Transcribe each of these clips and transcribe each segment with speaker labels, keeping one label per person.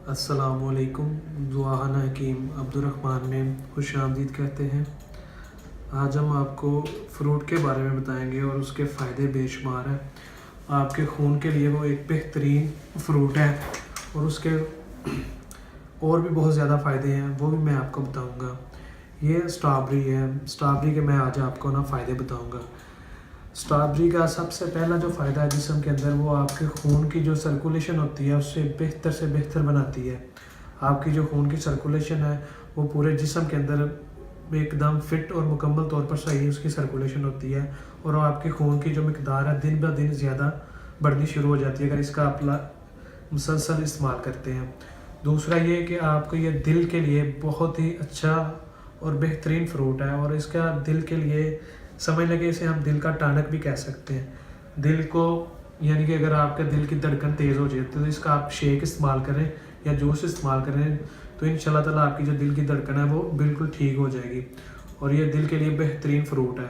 Speaker 1: अस्सलामुअलैकुम। दुआना हकीम अब्दुर्रहमान में खुश आमदीद कहते हैं। आज हम आपको फ़्रूट के बारे में बताएंगे और उसके फ़ायदे बेशुमार हैं। आपके खून के लिए वो एक बेहतरीन फ़्रूट है और उसके और भी बहुत ज़्यादा फ़ायदे हैं, वो भी मैं आपको बताऊंगा। ये स्ट्रॉबेरी है। स्ट्रॉबेरी के मैं आज आपको फ़ायदे बताऊंगा। स्ट्रॉबेरी का सबसे पहला जो फ़ायदा है जिस्म के अंदर, वो आपके खून की जो सर्कुलेशन होती है उससे बेहतर से बेहतर बनाती है। आपकी जो खून की सर्कुलेशन है वो पूरे जिस्म के अंदर एकदम फिट और मुकम्मल तौर पर सही उसकी सर्कुलेशन होती है और आपके खून की जो मिकदार है दिन ब दिन ज़्यादा बढ़नी शुरू हो जाती है अगर इसका आप मुसलसल इस्तेमाल करते हैं। दूसरा ये कि आपको ये दिल के लिए बहुत ही अच्छा और बेहतरीन फ़्रूट है और इसका दिल के लिए समझ लगे, इसे हम दिल का टानक भी कह सकते हैं। दिल को यानी कि अगर आपके दिल की धड़कन तेज़ हो जाए तो इसका आप शेक इस्तेमाल करें या जूस इस्तेमाल करें तो इंशाल्लाह ताला आपकी जो दिल की धड़कन है वो बिल्कुल ठीक हो जाएगी। और ये दिल के लिए बेहतरीन फ़्रूट है।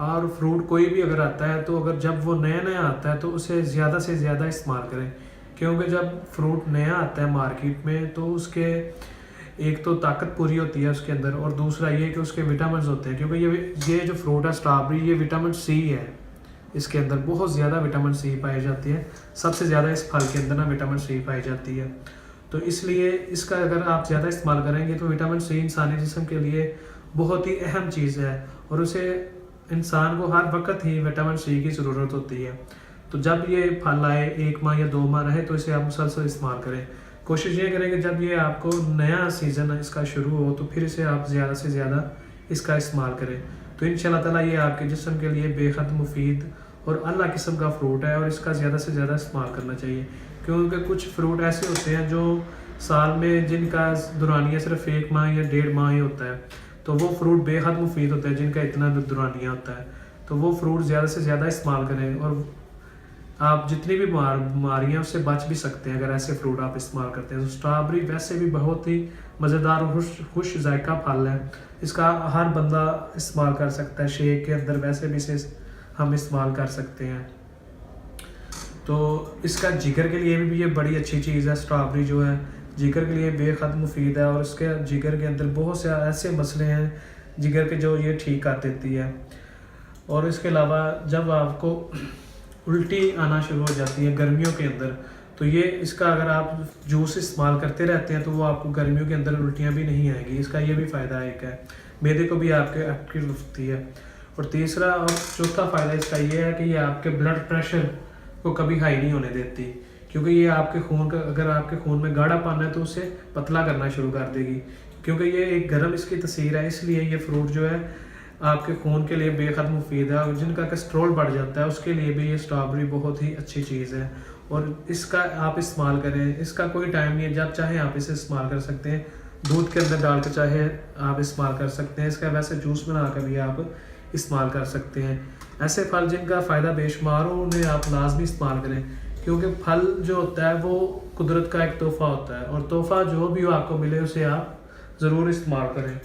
Speaker 1: और फ्रूट कोई भी अगर आता है तो अगर जब वो नया नया आता है तो उसे ज़्यादा से ज़्यादा इस्तेमाल करें, क्योंकि जब फ्रूट नया आता है मार्केट में तो उसके एक तो ताकत पूरी होती है उसके अंदर और दूसरा ये कि उसके विटामिन होते हैं, क्योंकि ये जो फ्रूट है स्ट्रॉबेरी, ये विटामिन सी है। इसके अंदर बहुत ज़्यादा विटामिन सी पाई जाती है। सबसे ज़्यादा इस फल के अंदर ना विटामिन सी पाई जाती है, तो इसलिए इसका अगर आप ज़्यादा इस्तेमाल करेंगे तो विटामिन सी इंसानी जिस्म के लिए बहुत ही अहम चीज़ है और उसे इंसान को हर वक्त ही विटामिन सी की ज़रूरत होती है। तो जब ये फल आए 1 माह या 2 माह रहे तो इसे आप मुसलसल इस्तेमाल करें। कोशिश ये करें कि जब ये आपको नया सीज़न इसका शुरू हो तो फिर इसे आप ज़्यादा से ज़्यादा इसका इस्तेमाल करें। तो इंशाल्लाह ताला ये आपके जिस्म के लिए बेहद मुफीद और अला किस्म का फ़्रूट है और इसका ज़्यादा से ज़्यादा इस्तेमाल करना चाहिए, क्योंकि कुछ फ़्रूट ऐसे होते हैं जो साल में जिनका दुरानिया सिर्फ 1 माह या 1.5 माह ही होता है, तो वो फ्रूट बेहद मुफीद होता है जिनका इतना दुरानिया होता है। तो वो फ्रूट ज़्यादा से ज़्यादा इस्तेमाल करें और आप जितनी भी बीमारियाँ उससे बच भी सकते हैं अगर ऐसे फ्रूट आप इस्तेमाल करते हैं। तो स्ट्रॉबेरी वैसे भी बहुत ही मज़ेदार और खुश जायका फल है। इसका हर बंदा इस्तेमाल कर सकता है, शेक के अंदर वैसे भी इसे हम इस्तेमाल कर सकते हैं। तो इसका जिगर के लिए भी ये बड़ी अच्छी चीज़ है। स्ट्रॉबेरी जो है जिगर के लिए बेहद मुफीद है और इसके जिगर के अंदर बहुत से ऐसे मसले हैं जिगर के जो ये ठीक कर देती है। और इसके अलावा जब आपको उल्टी आना शुरू हो जाती है गर्मियों के अंदर, तो ये इसका अगर आप जूस इस्तेमाल करते रहते हैं तो वो आपको गर्मियों के अंदर उल्टियाँ भी नहीं आएगी। इसका ये भी फ़ायदा एक है, मैदे को भी आपके एक्टिव रखती है। और तीसरा और चौथा फ़ायदा इसका ये है कि ये आपके ब्लड प्रेशर को कभी हाई नहीं होने देती, क्योंकि ये आपके खून का अगर आपके खून में गाढ़ापन है तो उसे पतला करना शुरू कर देगी, क्योंकि ये एक गर्म इसकी तसीर है। इसलिए ये फ्रूट जो है आपके खून के लिए बेहद मुफीद है और जिनका कोलेस्ट्रॉल बढ़ जाता है उसके लिए भी ये स्ट्रॉबेरी बहुत ही अच्छी चीज़ है और इसका आप इस्तेमाल करें। इसका कोई टाइम नहीं है, जब चाहे आप इसे इस्तेमाल कर सकते हैं। दूध के अंदर डाल कर चाहे आप इस्तेमाल कर सकते हैं। इसका वैसे जूस बना कर भी आप इस्तेमाल कर सकते हैं। ऐसे फल जिनका फ़ायदा बेशुमार हो उन्हें आप लाजमी इस्तेमाल करें, क्योंकि फल जो होता है वो कुदरत का एक तोहफ़ा होता है और तोहफ़ा जो भी आपको मिले उसे आप ज़रूर इस्तेमाल करें।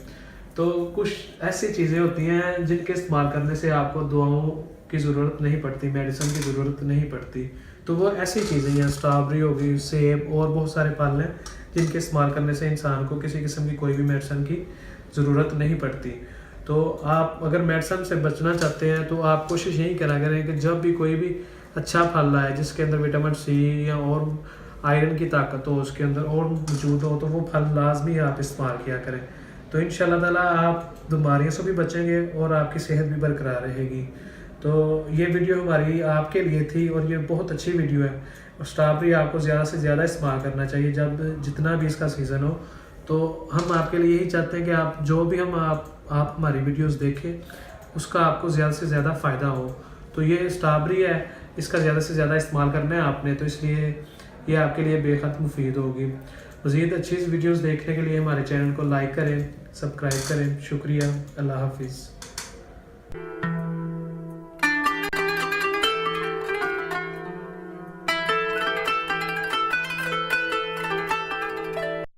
Speaker 1: तो कुछ ऐसी चीज़ें होती हैं जिनके इस्तेमाल करने से आपको दुआओं की ज़रूरत नहीं पड़ती, मेडिसिन की ज़रूरत नहीं पड़ती। तो वो ऐसी चीज़ें हैं, स्ट्रॉबेरी हो गई, सेब और बहुत सारे फल हैं जिनके इस्तेमाल करने से इंसान को किसी किस्म की कोई भी मेडिसिन की ज़रूरत नहीं पड़ती। तो आप अगर मेडिसिन से बचना चाहते हैं तो आप कोशिश यही करा करें कि जब भी कोई भी अच्छा फल आए जिसके अंदर विटामिन सी या और आयरन की ताकत हो उसके अंदर और मौजूद हो तो वो फल लाजमी आप इस्तेमाल किया करें। तो इंशाल्लाह ताला आप बीमारियों से भी बचेंगे और आपकी सेहत भी बरकरार रहेगी। तो ये वीडियो हमारी आपके लिए थी और ये बहुत अच्छी वीडियो है। और स्ट्रॉबेरी आपको ज़्यादा से ज़्यादा इस्तेमाल करना चाहिए जब जितना भी इसका सीज़न हो। तो हम आपके लिए यही चाहते हैं कि आप जो भी आप हमारी वीडियोस देखें उसका आपको ज़्यादा से ज़्यादा फ़ायदा हो। तो ये स्ट्रॉबेरी है, इसका ज़्यादा से ज़्यादा इस्तेमाल करना है आपने, तो इसलिए ये आपके लिए बेहद मुफीद होगी। मज़ीद अच्छी वीडियोस देखने के लिए हमारे चैनल को लाइक करें, सब्सक्राइब करें। शुक्रिया। अल्लाह हाफिज़।